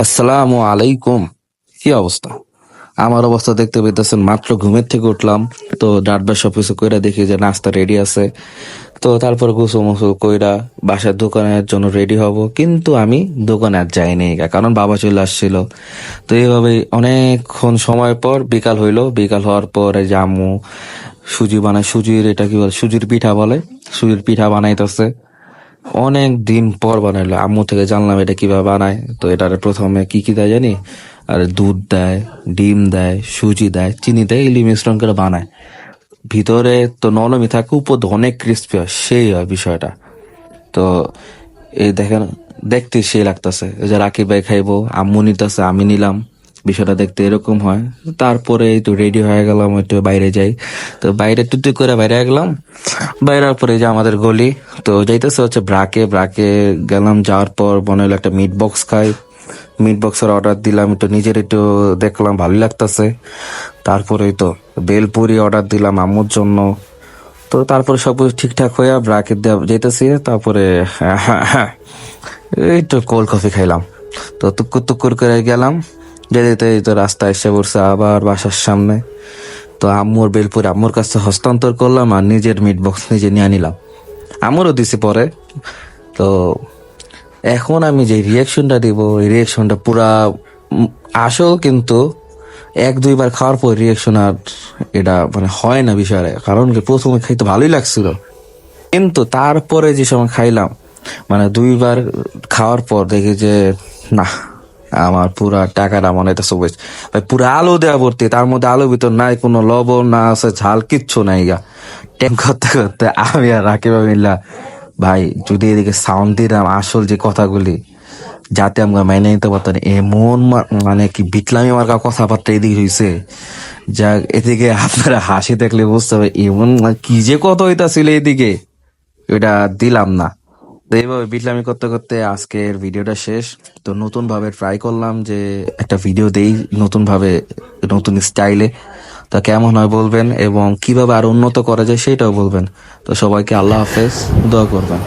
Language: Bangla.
আসসালামু আলাইকুম। কি অবস্থা? আমার অবস্থা দেখতে পেতেছেন, মাত্র ঘুমের থেকে উঠলাম। তো ডাটবার সবকিছু কইরা দেখি যে নাস্তা রেডি আছে। তো তারপর গোসল মোসল কইরা বাসার দোকানের জন্য রেডি হব, কিন্তু আমি দোকানে আর যাইনি কারণ বাবা চলে আসছিল। তো এইভাবে অনেকক্ষণ সময় পর বিকাল হইলো। বিকাল হওয়ার পর এই যে আম্মু সুজি বানায়, সুজির এটা কি বলে, সুজির পিঠা বলে, সুজির পিঠা বানাইতেছে। অনেক দিন পর বানাইলো, আম্মু থেকে জানলাম এটা কিভাবে বানায়। তো এটার প্রথমে কি কি দেয় জানি, আর দুধ দেয়, ডিম দেয়, সুজি দেয়, চিনি দেয়, এলি মিশ্রণ করে বানায়। ভিতরে তো নরমই থাকে, উপর দিয়ে অনেক ক্রিস্পি হয়, সেই হয় বিষয়টা। তো এই দেখেন, দেখতে সেই লাগতেছে। এই যে রাকিব ভাই খাইবো, আম্মু নিতেছে, আমি নিলাম। বিষয়টা দেখতে এরকম হয়। তারপরে এই তো রেডি হয়ে গেলাম, একটু বাইরে যাই। তো বাইরে টুটি করে বাইরে গেলাম। বাইরের পরে যে আমাদের গলি, তো যাইতেছে হচ্ছে ব্রাকে। ব্রাকে গেলাম, যাওয়ার পর মনে হলো একটা মিট বক্স খাই। মিট বক্সের অর্ডার দিলাম, একটু নিজের একটু দেখলাম ভালো লাগতেছে। তারপরেই তো বেলপুরি অর্ডার দিলাম আম্মুর জন্য। তো তারপরে সব কিছু ঠিকঠাক হইয়া ব্রাকে যেতেছি। তারপরে এই তো কোল্ড কফি খাইলাম। তো তুক্কুর তুক্কুর করে গেলাম, যেতে যেতে এই তো রাস্তায় এসে পড়ছে আবার বাসার সামনে। তো আম্মুর বেলপুরি আম্মুর কাছে হস্তান্তর করলাম, আর নিজের মিট বক্স নিজে নিয়ে নিলাম। আম্মুরও দিছি পরে। তো এখন আমি যে রিয়াকশনটা দিব, এই রিয়াকশনটা পুরা আসল, কিন্তু এক দুইবার খাওয়ার পর রিয়াকশন আর এটা মানে হয় না বিষয়ে। কারণ কি, প্রথমে খাইতে ভালোই লাগছিল, কিন্তু তারপরে যে সময় খাইলাম, মানে দুইবার খাওয়ার পর দেখি যে না, আমার পুরা টাকাটা মনে হইতেছে waste। ভাই পুরা আলু দেওয়া ভর্তি, তার মধ্যে আলুর ভিতর নাই কোনো লবণ, না আছে ঝাল, কিচ্ছু নাই গা। টেম করতে করতে আমি আর রাকিব মিল্লা, ভাই যদি এদিকে সাউন্ড দিলাম আসল যে কথাগুলি, যাতে আমরা মাইনে নিতে পারতাম না। এমন মানে কি বিটলামি মার্কা কথাবার্তা এদিকে হয়েছে, যা এদিকে আপনারা হাসি দেখলে বুঝতে হবে এমন কি যে কথা হইতাছিল এদিকে, ওইটা দিলাম না। তো এইভাবে বিটলামি করতে করতে আজকের ভিডিওটা শেষ। তো নতুন ভাবে ট্রাই করলাম যে একটা ভিডিও দেই নতুন ভাবে, নতুন স্টাইলে। তা কেমন হয় বলবেন, এবং কিভাবে আরো উন্নত করা যায় সেটাও বলবেন। তো সবাইকে আল্লাহ হাফেজ, দোয়া করবেন।